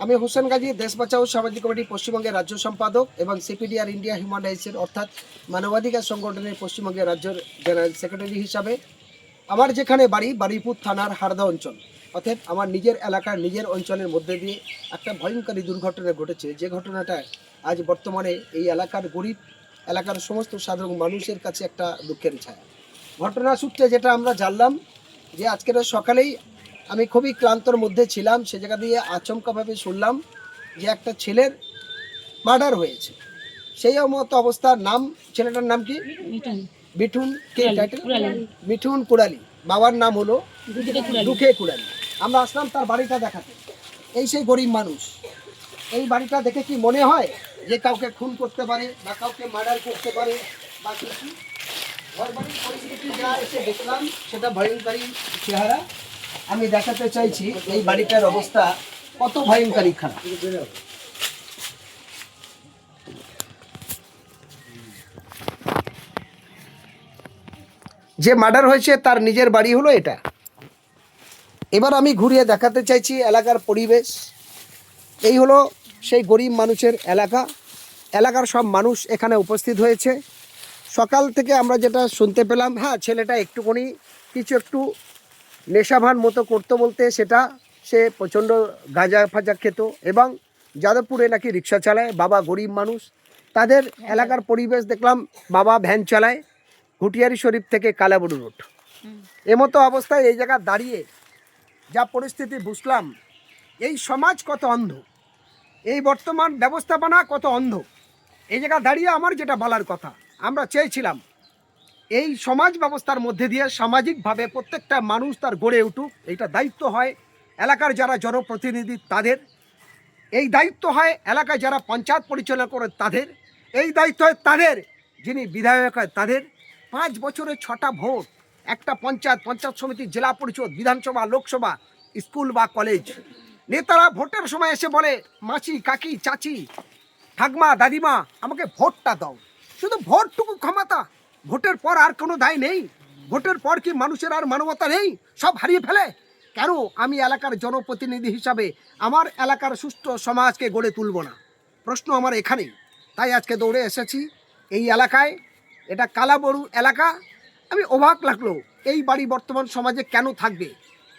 আমি হোসেন গাজী, দেশ বাঁচাও সামাজিক কমিটি পশ্চিমবঙ্গের রাজ্য সম্পাদক এবং সিপিডিআর ইন্ডিয়া হিউম্যান রাইটসের অর্থাৎ মানবাধিকার সংগঠনের পশ্চিমবঙ্গের রাজ্যের জেনারেল সেক্রেটারি হিসাবে আমার যেখানে বাড়ি বারুইপুর থানার হারদা অঞ্চল, অর্থাৎ আমার নিজের এলাকার নিজের অঞ্চলের মধ্যে দিয়ে একটা ভয়ঙ্করী দুর্ঘটনা ঘটেছে, যে ঘটনাটা আজ বর্তমানে এই এলাকার গরিব এলাকার সমস্ত সাধারণ মানুষের কাছে একটা দুঃখের ছায়া। ঘটনা সূত্রে যেটা আমরা জানলাম যে আজকের সকালেই আমি খুবই ক্লান্তর মধ্যে ছিলাম, সে জায়গা দিয়ে আচমকাভাবে শুনলাম যে একটা ছেলের মার্ডার হয়েছে। সেই মতো অবস্থার নাম, ছেলেটার নাম কি? মিঠুন। কে টাইটেল? মিঠুন কুড়ালি। বাবার নাম হলো দুঃখে কুড়ালি। আমরা আসলাম তার বাড়িটা দেখাতে। এই সেই গরিব মানুষ। এই বাড়িটা দেখে কি মনে হয় যে কাউকে খুন করতে পারে বা কাউকে মার্ডার করতে পারে বা কিছু? ঘর বাড়ির পরিস্থিতি যা এসে দেখলাম সেটা ভয়ঙ্করী চেহারা। আমি দেখাতে চাইছি এই বাড়িটার অবস্থা কত ভয়ঙ্করী খারাপ। যে মার্ডার হয়েছে তার নিজের বাড়ি হলো এটা। এবার আমি ঘুরিয়ে দেখাতে চাইছি এলাকার পরিবেশ। এই হলো সেই গরিব মানুষের এলাকা। এলাকার সব মানুষ এখানে উপস্থিত হয়েছে। সকাল থেকে আমরা যেটা শুনতে পেলাম, হ্যাঁ ছেলেটা একটুখানি একটু নেশাভান মতো করতো, বলতে সেটা সে প্রচণ্ড গাঁজা ফাজা খেত এবং যাদবপুরে নাকি রিক্সা চালায়। বাবা গরিব মানুষ। তাদের এলাকার পরিবেশ দেখলাম, বাবা ভ্যান চালায় হুটিয়ারি শরীফ থেকে কালাবুড়ু রোড। এমতো অবস্থায় এই জায়গা দাঁড়িয়ে যা পরিস্থিতি বুঝলাম, এই সমাজ কত অন্ধ, এই বর্তমান ব্যবস্থাপনা কত অন্ধ। এই জায়গা দাঁড়িয়ে আমার যেটা বলার কথা, আমরা চেয়েছিলাম এই সমাজ ব্যবস্থার মধ্যে দিয়ে সামাজিকভাবে প্রত্যেকটা মানুষ তার গড়ে উঠুক। এইটা দায়িত্ব হয় এলাকার যারা জনপ্রতিনিধি তাদের, এই দায়িত্ব হয় এলাকায় যারা পঞ্চায়েত পরিচালনা করে তাদের, এই দায়িত্ব হয় তাদের যিনি বিধায়ক হয় তাদের। 5 বছরে 6টা ভোট, একটা পঞ্চায়েত, পঞ্চায়েত সমিতি, জেলা পরিষদ, বিধানসভা, লোকসভা, স্কুল বা কলেজ। নেতারা ভোটের সময় এসে বলে মাসি, কাকি, চাচি, ঠাকমা, দাদিমা আমাকে ভোটটা দাও। শুধু ভোটটুকু ক্ষমতা, ভোটের পর আর কোনো দায় নেই। ভোটের পর কি মানুষের আর মানবতা নেই? সব হারিয়ে ফেলে। কেন আমি এলাকার জনপ্রতিনিধি হিসাবে আমার এলাকার সুষ্ঠু সমাজকে গড়ে তুলব না? প্রশ্ন আমার এখানেই। তাই আজকে দৌড়ে এসেছি এই এলাকায়। এটা কালাবড়ু এলাকা। আমি অবাক লাগলো, এই বাড়ি বর্তমান সমাজে কেন থাকবে?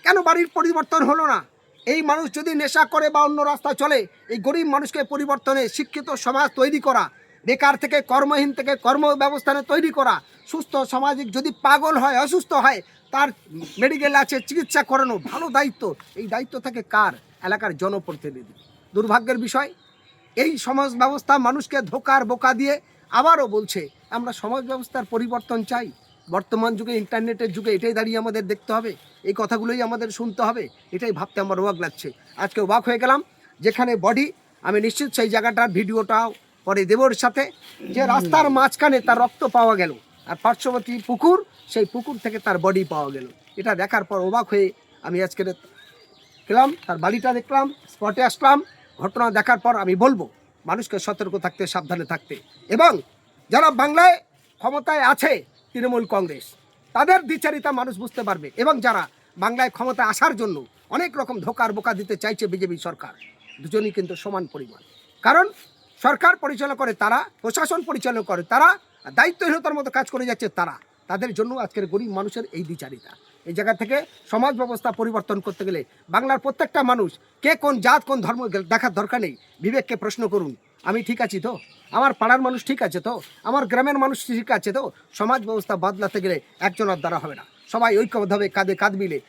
কেন বাড়ির পরিবর্তন হলো না? এই মানুষ যদি নেশা করে বা অন্য রাস্তায় চলে, এই গরিব মানুষকে পরিবর্তনে শিক্ষিত সমাজ তৈরি করা, বেকার থেকে কর্মহীন থেকে কর্ম ব্যবস্থানে তৈরি করা, সুস্থ সামাজিক, যদি পাগল হয়, অসুস্থ হয়, তার মেডিকেল আছে, চিকিৎসা করানো, ভালো দায়িত্ব। এই দায়িত্ব থাকে কার? এলাকার জনপ্রতিনিধি। দুর্ভাগ্যের বিষয়, এই সমাজ ব্যবস্থা মানুষকে ধোকার বোকা দিয়ে আবারও বলছে আমরা সমাজ ব্যবস্থার পরিবর্তন চাই। বর্তমান যুগে, ইন্টারনেটের যুগে এটাই দাঁড়িয়ে আমাদের দেখতে হবে, এই কথাগুলোই আমাদের শুনতে হবে। এটাই ভাবতে আমার অবাক লাগছে। আজকে অবাক হয়ে গেলাম, যেখানে বডি, আমি নিশ্চিত সেই জায়গাটার ভিডিওটাও পরে দেবর সাথে, যে রাস্তার মাঝখানে তার রক্ত পাওয়া গেল আর পার্শ্ববর্তী পুকুর, সেই পুকুর থেকে তার বডি পাওয়া গেল। এটা দেখার পর অবাক হয়ে আমি আজকে গেলাম, তার বাড়িটা দেখলাম, স্পটে আসলাম। ঘটনা দেখার পর আমি বলবো মানুষকে সতর্ক থাকতে, সাবধানে থাকতে, এবং যারা বাংলায় ক্ষমতায় আছে তৃণমূল কংগ্রেস, তাদের দ্বিচারিতা মানুষ বুঝতে পারবে, এবং যারা বাংলায় ক্ষমতায় আসার জন্য অনেক রকম ধোকার বোকা দিতে চাইছে বিজেপি সরকার, দুজনই কিন্তু সমান পরিমাণ। কারণ সরকার পরিচালনা করে তারা, প্রশাসন পরিচালনা করে তারা, দায়িত্বহীনতার মতো কাজ করে যাচ্ছে তারা। তাদের জন্য আজকের গরিব মানুষের এই দ্বিচারিতা। এই জায়গা থেকে সমাজ ব্যবস্থা পরিবর্তন করতে গেলে বাংলার প্রত্যেকটা মানুষ, কে কোন জাত কোন ধর্ম দেখার দরকার নেই। বিবেককে প্রশ্ন করুন, আমি ঠিক আছি তো? আমার পাড়ার মানুষ ঠিক আছে তো? আমার গ্রামের মানুষ ঠিক আছে তো? সমাজ ব্যবস্থা বদলাতে গেলে একজনের দ্বারা হবে না, সবাই ঐক্যবদ্ধভাবে কাঁধে কাঁধ মিলে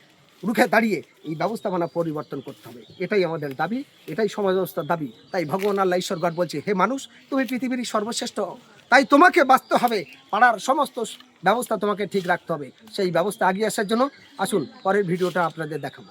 রুখে দাঁড়িয়ে এই ব্যবস্থাপনা পরিবর্তন করতে হবে। এটাই আমাদের দাবি, এটাই সমাজ ব্যবস্থার দাবি। তাই ভগবান আল্লাহ ঈশ্বর গড বলছে, হে মানুষ, তুমি পৃথিবীর সর্বশ্রেষ্ঠ, তাই তোমাকে বাঁচতে হবে, পাড়ার সমস্ত ব্যবস্থা তোমাকে ঠিক রাখতে হবে। সেই ব্যবস্থা এগিয়ে আসার জন্য আসুন পরের ভিডিওটা আপনাদের দেখাবো।